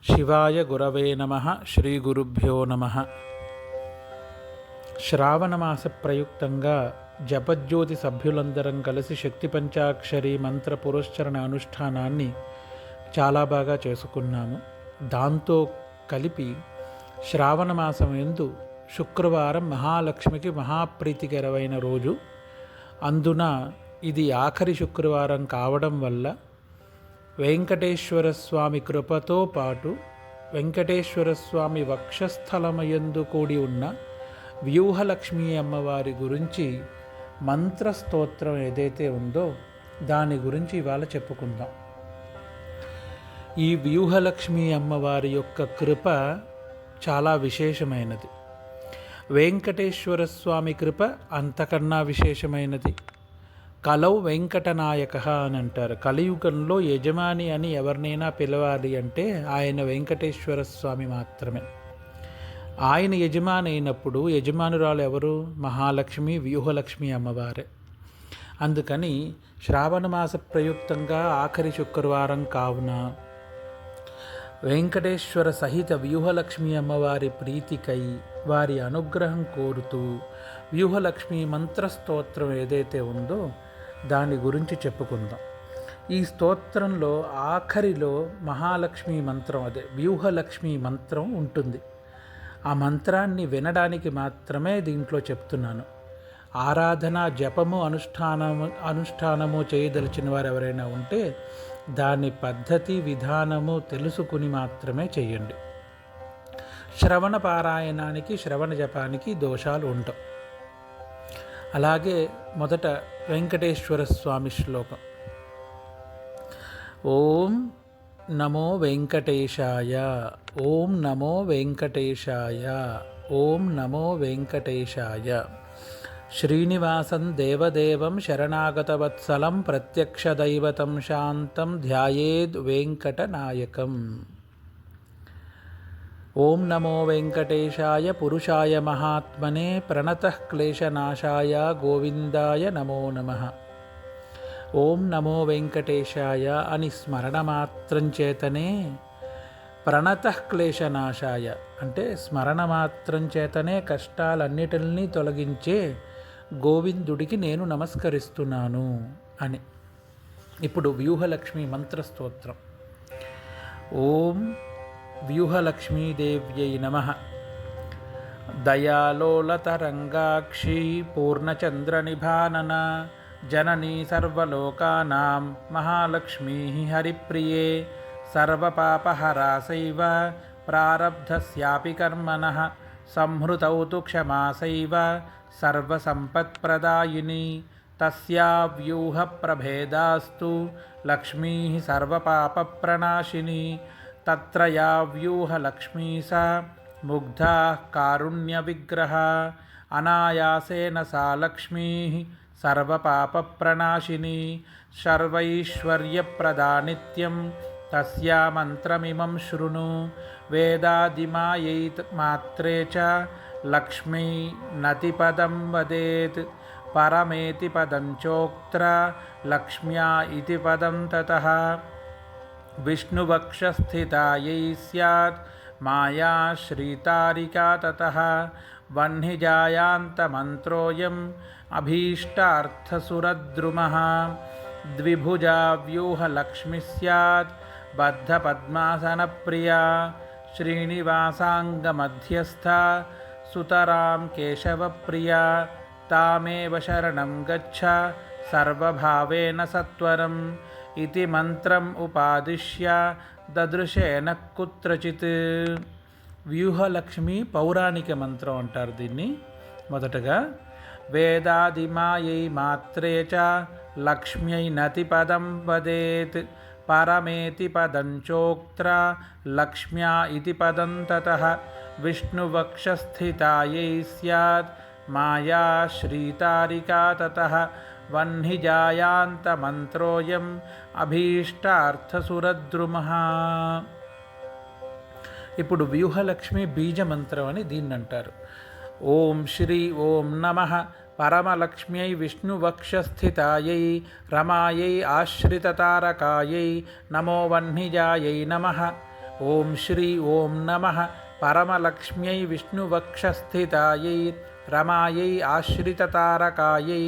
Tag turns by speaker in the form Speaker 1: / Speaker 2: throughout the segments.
Speaker 1: శివాయ గురవే నమః. శ్రీ గురుభ్యో నమః. శ్రావణమాస ప్రయుక్తంగా జపజ్యోతి సభ్యులందరం కలిసి శక్తి పంచాక్షరి మంత్ర పురస్చరణ అనుష్ఠానాన్ని చాలా బాగా చేసుకున్నాము. దాంతో కలిపి శ్రావణమాసం యందు శుక్రవారం మహాలక్ష్మికి మహాప్రీతికరమైన రోజు. అందున ఇది ఆఖరి శుక్రవారం కావడం వల్ల వెంకటేశ్వర స్వామి కృపతో పాటు వెంకటేశ్వర స్వామి వక్షస్థలమయందు కూడి ఉన్న వ్యూహలక్ష్మీ అమ్మవారి గురించి మంత్రస్తోత్రం ఏదైతే ఉందో దాని గురించి ఇవాళ చెప్పుకుందాం. ఈ వ్యూహలక్ష్మీ అమ్మవారి యొక్క కృప చాలా విశేషమైనది. వెంకటేశ్వర స్వామి కృప అంతకన్నా విశేషమైనది. కలౌ వెంకటనాయక అని అంటారు. కలియుగంలో యజమాని అని ఎవరినైనా పిలవాలి అంటే ఆయన వెంకటేశ్వర స్వామి మాత్రమే. ఆయన యజమాని అయినప్పుడు యజమానురాలు ఎవరు? మహాలక్ష్మి, వ్యూహలక్ష్మి అమ్మవారే. అందుకని శ్రావణమాస ప్రయుక్తంగా ఆఖరి శుక్రవారం కావున వెంకటేశ్వర సహిత వ్యూహలక్ష్మి అమ్మవారి ప్రీతికై వారి అనుగ్రహం కోరుతూ వ్యూహలక్ష్మి మంత్రస్తోత్రం ఏదైతే ఉందో దాని గురించి చెప్పుకుందాం. ఈ స్తోత్రంలో ఆఖరిలో మహాలక్ష్మి మంత్రం, అదే వ్యూహలక్ష్మి మంత్రం ఉంటుంది. ఆ మంత్రాన్ని వినడానికి మాత్రమే దీంట్లో చెప్తున్నాను. ఆరాధన, జపము, అనుష్ఠానము చేయదలిచిన వారు ఎవరైనా ఉంటే దాని పద్ధతి విధానము తెలుసుకుని మాత్రమే చేయండి. శ్రవణ పారాయణానికి, శ్రవణ జపానికి దోషాలు ఉండవు. అలాగే మొదట వెంకటేశ్వర స్వామి శ్లోకం. ఓం నమో వెంకటేశాయ, ఓం నమో వెంకటేశాయ, ఓం నమో వెంకటేశాయ. శ్రీనివాసం దేవదేవం శరణాగతవత్సలం ప్రత్యక్షదైవతం శాంతం ధ్యాయేద్ వెంకటనాయకం. ఓం నమో వెంకటేశాయ పురుషాయ మహాత్మనే ప్రణతః క్లేశనాశాయ గోవిందాయ నమో నమః. ఓం నమో వెంకటేశాయ అని స్మరణమాత్రం చేతనే ప్రణతః క్లేశనాశాయ అంటే స్మరణమాత్రం చేతనే కష్టాలన్నిటినీ తొలగించే గోవిందుడికి నేను నమస్కరిస్తున్నాను అని. ఇప్పుడు వ్యూహలక్ష్మి మంత్రస్తోత్రం. ఓం వ్యూహలక్ష్మీదేవ్యై నమః. దయాలోలతరంగాక్షి పూర్ణచంద్రనిభానన జననీ సర్వలోకానాం మహాలక్ష్మీ హరిప్రియే సర్వపాపహరాసైవ ప్రారబ్ధస్యాపి కర్మణః సంహృతౌ తు క్షమాసైవ సర్వసంపత్ప్రదాయిని తస్యా వ్యూహప్రభేదాస్తు లక్ష్మీ సర్వపాపప్రణాశిని తత్ర యా వ్యూహలక్ష్మీ సా ముగ్ధా కారుణ్యవిగ్రహ అనాయాసేన సా లక్ష్మీ సర్వపాపప్రణాశిని సర్వైశ్వర్యప్రదా నిత్యం తస్యా మంత్రమిమం శృణు వేదాదిమాయై మాత్రే చ లక్ష్మీ నతిపదం వదేత్ పరమేతి పదం చోక్త్ర లక్ష్మ్యా ఇతి పదం తతః విష్ణువక్షస్థితాయై స్యాత్ మాయా శ్రీతారికా తతః వహ్నిజాయాంతమంత్రోయం అభీష్టార్థసురద్రుమః ద్విభుజా వ్యూహలక్ష్మి స్యాత్ బద్ధపద్మాసనప్రియా శ్రీనివాసాంగమధ్యస్థ సుతరాం కేశవప్రియా తామేవ శరణం గచ్చ సర్వభావేన సత్వరం ఇతి మంత్రం ఉపాదిశ్య దదృశేన కుత్రచిత్. వ్యూహలక్ష్మి పౌరాణిక మంత్రం అంటారు దీన్ని. మొదటగా వేదాదిమాయై మాత్రే చ లక్ష్మ్యై నతి పదం వదేత్ పరమేతి పదం చోక్త్ర లక్ష్మ్యా ఇతి పదం తతః విష్ణువక్షస్థితాయై స్యాత్ మాయా శ్రీతారికా తతః వహ్నిజాయాంతమంత్రోయం అభీష్టార్థసురద్రుమః. ఇప్పుడు వ్యూహలక్ష్మి బీజమంత్రం అని దీన్ని అంటారు. ఓం శ్రీ ఓం నమః పరమలక్ష్మ్యై విష్ణువక్షస్థితాయై రమాయై ఆశ్రితతారకాయై నమో వహ్నిజాయై నమః. ఓం శ్రీ ఓం నమః పరమలక్ష్మ్యై విష్ణువక్షస్థితాయై రమాయై ఆశ్రితతారకాయై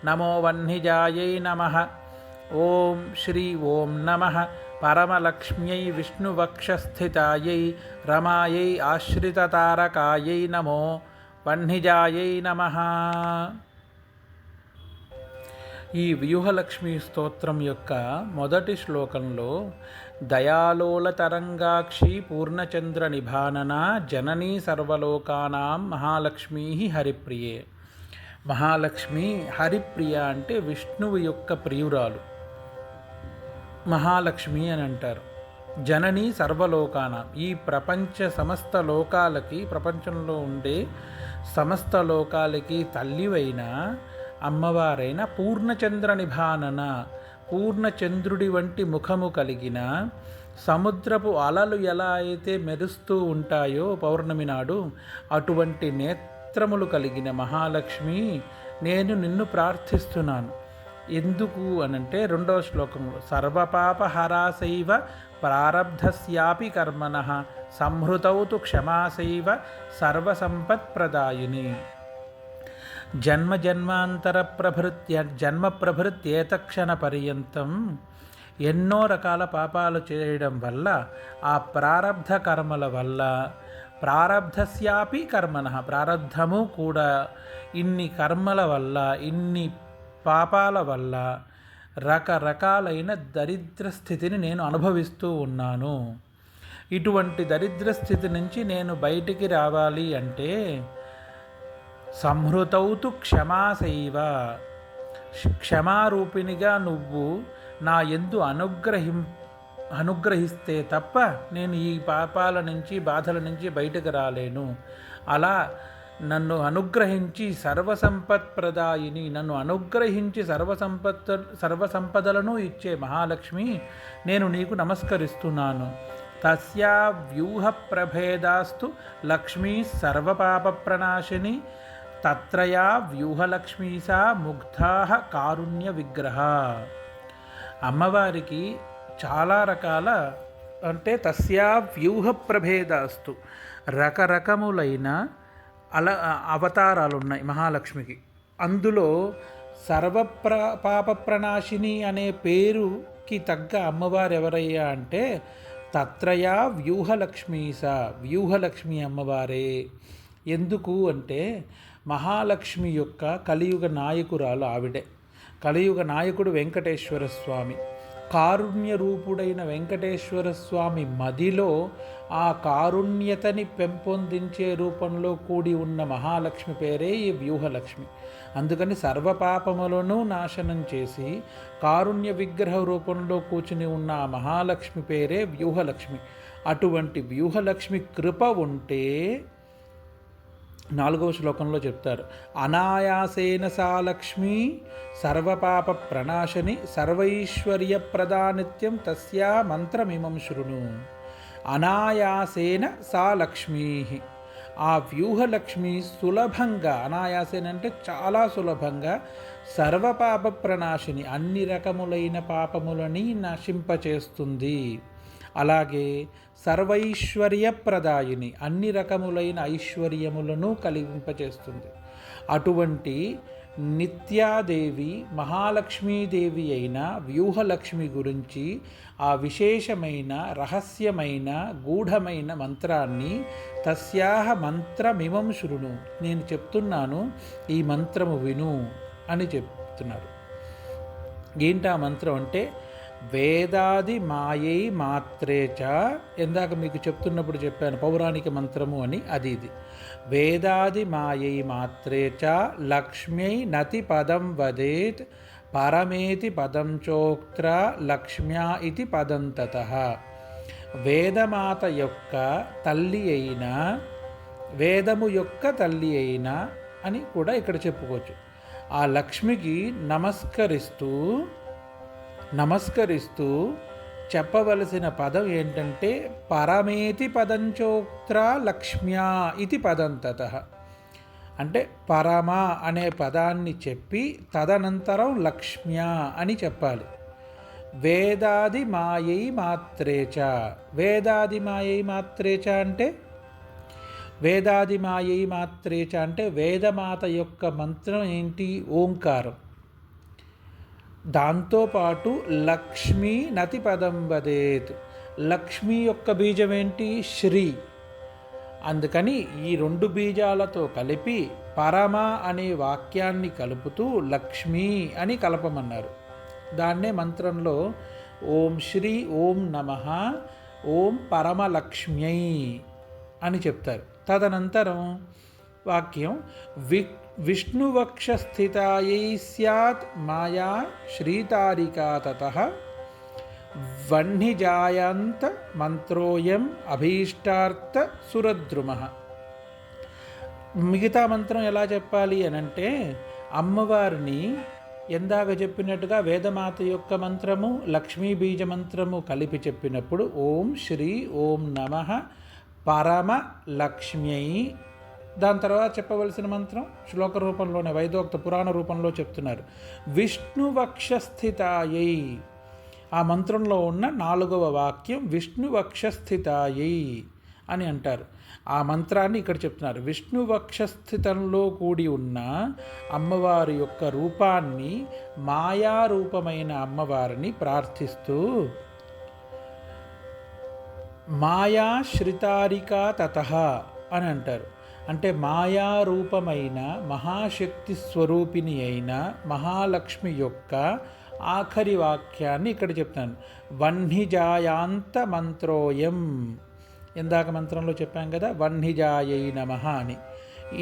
Speaker 1: నమో వహ్నిజాయై నమః. ఓం శ్రీ ఓం నమః పరమలక్ష్మ్యై విష్ణువక్షస్థితాయై రమాయై ఆశ్రితతారకాయై నమో వహ్నిజాయై నమః. ఈ వ్యూహలక్ష్మి స్తోత్రం యొక్క మొదటి శ్లోకంలో దయాలోల తరంగాక్షి పూర్ణచంద్ర నిభానన జననీ సర్వలోకానాం మహాలక్ష్మీ హరిప్రియే. మహాలక్ష్మి హరిప్రియ అంటే విష్ణువు యొక్క ప్రియురాలు మహాలక్ష్మి అని అంటారు. జననీ సర్వలోకానాం, ఈ ప్రపంచ సమస్త లోకాలకి, ప్రపంచంలో ఉండే సమస్త లోకాలకి తల్లివైన అమ్మవారైన పూర్ణచంద్ర నిభానన, పూర్ణచంద్రుడి వంటి ముఖము కలిగిన, సముద్రపు అలలు ఎలా అయితే మెరుస్తూ ఉంటాయో పౌర్ణమి నాడు అటువంటి నేత్రములు కలిగిన మహాలక్ష్మి, నేను నిన్ను ప్రార్థిస్తున్నాను. ఎందుకు అనంటే రెండవ శ్లోకంలో సర్వపాపహరాసైవ ప్రారబ్ధస్యాపి కర్మణః సంహృతౌ తు క్షమాసైవ సర్వసంపత్ప్రదాయిని. జన్మజన్మాంతర జన్మ ప్రభృత్యేతక్షణ పర్యంతం ఎన్నో రకాల పాపాలు చేయడం వల్ల, ఆ ప్రారబ్ధ కర్మల వల్ల, ప్రారబ్ధస్యాపి కర్మణః, ప్రారబ్ధము కూడా ఇన్ని కర్మల వల్ల, ఇన్ని పాపాల వల్ల రకరకాలైన దరిద్ర స్థితిని నేను అనుభవిస్తూ ఉన్నాను. ఇటువంటి దరిద్ర స్థితి నుంచి నేను బయటికి రావాలి అంటే సంహృతౌతు క్షమాసైవ, క్షమారూపిణిగా నువ్వు నా యందు అనుగ్రహిస్తే తప్ప నేను ఈ పాపాల నుంచి, బాధల నుంచి బయటకు రాలేను. అలా నన్ను అనుగ్రహించి సర్వసంపత్ప్రదాయిని, నన్ను అనుగ్రహించి సర్వసంపదలను ఇచ్చే మహాలక్ష్మి, నేను నీకు నమస్కరిస్తున్నాను. తస్యా వ్యూహ ప్రభేదాస్తు లక్ష్మీ సర్వపాప ప్రణాశిని తత్రయా వ్యూహలక్ష్మీసా ముగ్ధాః కారుణ్య విగ్రహ. అమ్మవారికి చాలా రకాల, అంటే తస్యా వ్యూహ ప్రభేదాస్తు, రకరకములైన అవతారాలు ఉన్నాయి మహాలక్ష్మికి. అందులో పాప ప్రణాశిని అనే పేరుకి తగ్గ అమ్మవారు ఎవరయ్యా అంటే తత్రయా వ్యూహలక్ష్మీసా, వ్యూహలక్ష్మి అమ్మవారే. ఎందుకు అంటే మహాలక్ష్మి యొక్క కలియుగ నాయకురాలు ఆవిడే. కలియుగ నాయకుడు వెంకటేశ్వర స్వామి. కారుణ్య రూపుడైన వెంకటేశ్వర స్వామి మదిలో ఆ కారుణ్యతని పెంపొందించే రూపంలో కూడి ఉన్న మహాలక్ష్మి పేరే ఈ వ్యూహలక్ష్మి. అందుకని సర్వపాపములను నాశనం చేసి కారుణ్య విగ్రహ రూపంలో కూర్చుని ఉన్న ఆ మహాలక్ష్మి పేరే వ్యూహలక్ష్మి. అటువంటి వ్యూహలక్ష్మి కృప ఉంటే 4వ శ్లోకంలో చెప్తారు, అనాయాసేన సా లక్ష్మీ సర్వపాప ప్రణాశని సర్వైశ్వర్య ప్రదానిత్యం తస్యా మంత్రమిమం శృణు. అనాయాసేన సా లక్ష్మీ, ఆ వ్యూహలక్ష్మి సులభంగా, అనాయాసేన అంటే చాలా సులభంగా, సర్వపాప ప్రణాశిని, అన్ని రకములైన పాపములని నశింపచేస్తుంది. అలాగే సర్వైశ్వర్య ప్రదాయిని, అన్ని రకములైన ఐశ్వర్యములను కలిగింపచేస్తుంది. అటువంటి నిత్యాదేవి మహాలక్ష్మీదేవి అయిన వ్యూహలక్ష్మి గురించి ఆ విశేషమైన రహస్యమైన గూఢమైన మంత్రాన్ని తస్యాహ మంత్రమిమం శృణు, నేను చెప్తున్నాను ఈ మంత్రము విను అని చెప్తున్నారు. ఏంటి ఆ మంత్రం అంటే వేదాది మాయై మాత్రేచ, ఇందాక మీకు చెప్తున్నప్పుడు చెప్పాను పౌరాణిక మంత్రము అని, అది ఇది. వేదాది మాయై మాత్రేచ లక్ష్మ్యై నతి పదం వదేత్ పరమేతి పదం చోక్త్ర లక్ష్మ్యా ఇది పదం తతః. వేదమాత యొక్క తల్లి అయిన, వేదము యొక్క తల్లి అయిన అని కూడా ఇక్కడ చెప్పుకోవచ్చు. ఆ లక్ష్మికి నమస్కరిస్తూ చెప్పవలసిన పదం ఏంటంటే పరమేతి పదంచోక్త్ర లక్ష్మ్యా ఇది పదం తతః. అంటే పరమ అనే పదాన్ని చెప్పి తదనంతరం లక్ష్మ్యా అని చెప్పాలి. వేదాది మాయై మాత్రేచ. వేదాది మాయై మాత్రేచ అంటే వేదాది మాయై మాత్రేచ అంటే వేదమాత యొక్క మంత్రం ఏంటి? ఓంకారం. దాంతోపాటు లక్ష్మీ నతి పదం వదేత్. లక్ష్మీ యొక్క బీజం ఏంటి? శ్రీ. అందుకని ఈ రెండు బీజాలతో కలిపి పరమ అనే వాక్యాన్ని కలుపుతూ లక్ష్మీ అని కలపమన్నారు. దాన్నే మంత్రంలో ఓం శ్రీ ఓం నమః ఓం పరమలక్ష్మ్యై అని చెప్తారు. తదనంతరం వాక్యం విష్ణువక్షస్థితాయై స్యాత్ మాయా శ్రీతారికా తతః వహ్నిజాయాంత మంత్రోయం అభీష్టార్థ సురద్రుమః. మిగతా మంత్రం ఎలా చెప్పాలి అనంటే అమ్మవారిని ఎందాక చెప్పినట్టుగా వేదమాత యొక్క మంత్రము లక్ష్మీ బీజ మంత్రము కలిపి చెప్పినప్పుడు ఓం శ్రీ ఓం నమః పరమ లక్ష్మ్యై. దాని తర్వాత చెప్పవలసిన మంత్రం శ్లోక రూపంలోనే వైదోక్త పురాణ రూపంలో చెప్తున్నారు. విష్ణువక్షస్థితాయై. ఆ మంత్రంలో ఉన్న 4వ వాక్యం విష్ణువక్షస్థితాయై అని అంటారు. ఆ మంత్రాన్ని ఇక్కడ చెప్తున్నారు. విష్ణువక్షస్థితంలో కూడి ఉన్న అమ్మవారి యొక్క రూపాన్ని మాయారూపమైన అమ్మవారిని ప్రార్థిస్తూ మాయా శ్రితారికా తతః అని అంటారు. అంటే మాయారూపమైన మహాశక్తి స్వరూపిణి అయిన మహాలక్ష్మి యొక్క ఆఖరి వాక్యాన్ని ఇక్కడ చెప్తాను. వహ్నిజాయాంత మంత్రోయం. ఇందాక మంత్రంలో చెప్పాం కదా, వహ్నిజాయై నమః అని.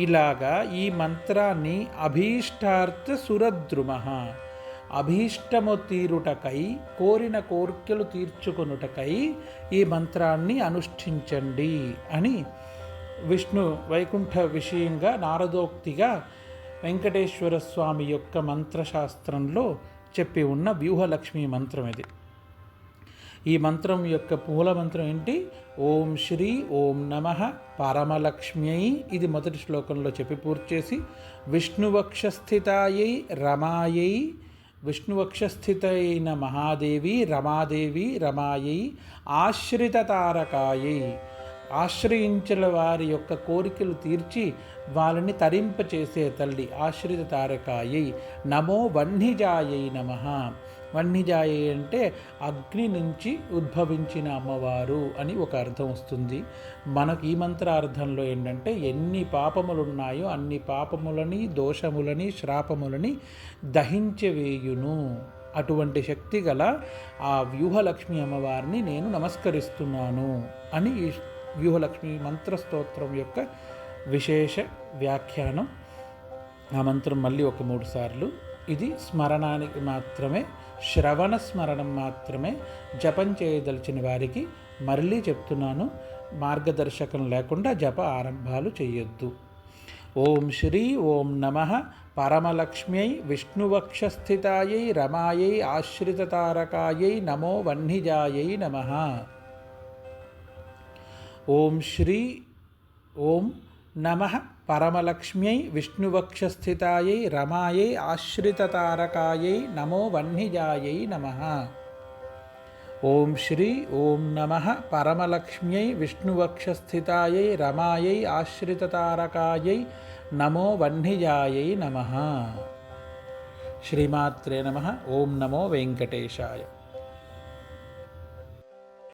Speaker 1: ఇలాగా ఈ మంత్రాన్ని అభీష్టార్థ సురద్రుమః, అభీష్టము తీరుటకై, కోరిన కోర్కెలు తీర్చుకొనుటకై ఈ మంత్రాన్ని అనుష్ఠించండి అని విష్ణు వైకుంఠ విషయంగా నారదోక్తిగా వెంకటేశ్వర స్వామి యొక్క మంత్రశాస్త్రంలో చెప్పి ఉన్న వ్యూహలక్ష్మి మంత్రం ఇది. ఈ మంత్రం యొక్క మూల మంత్రం ఏంటి? ఓం శ్రీ ఓం నమః పరమలక్ష్మ్యై. ఇది మొదటి శ్లోకంలో చెప్పి పూర్తి చేసి విష్ణువక్షస్థితాయై రమాయై. విష్ణువక్షస్థిత అయిన మహాదేవి రమాదేవి రమాయై ఆశ్రిత తారకాయై. ఆశ్రయించిన వారి యొక్క కోరికలు తీర్చి వాళ్ళని తరింపచేసే తల్లి ఆశ్రిత తారకాయై. నమో వహ్నిజాయై నమః. వహ్నిజాయై అంటే అగ్ని నుంచి ఉద్భవించిన అమ్మవారు అని ఒక అర్థం వస్తుంది. మనకు ఈ మంత్రార్థంలో ఏంటంటే ఎన్ని పాపములున్నాయో అన్ని పాపములని, దోషములని, శ్రాపములని దహించవేయును. అటువంటి శక్తి గల ఆ వ్యూహలక్ష్మి అమ్మవారిని నేను నమస్కరిస్తున్నాను అని ఈ వ్యూహలక్ష్మి మంత్రస్తోత్రం యొక్క విశేష వ్యాఖ్యానం. ఆ మంత్రం మళ్ళీ ఒక 3 సార్లు. ఇది స్మరణానికి మాత్రమే, శ్రవణ స్మరణం మాత్రమే. జపం చేయదలిచిన వారికి మళ్ళీ చెప్తున్నాను, మార్గదర్శకం లేకుండా జప ఆరంభాలు చేయొద్దు. ఓం శ్రీ ఓం నమః పరమలక్ష్మ్యై విష్ణువక్షస్థితాయై రమాయై ఆశ్రితతారకాయై నమో వహ్నిజాయై నమః. ఓం శ్రీ ఓం నమః పరమలక్ష్మ్యై విష్ణువక్షస్థితాయై రమాయై ఆశ్రితతారకాయై నమో వహ్నిజాయై నమః. ఓం శ్రీ ఓం నమః పరమలక్ష్మ్యై విష్ణువక్షస్థితాయై రమాయై ఆశ్రితతారకాయై నమో వహ్నిజాయై నమః. శ్రీమాత్రే నమః. ఓం నమో వెంకటేశాయ.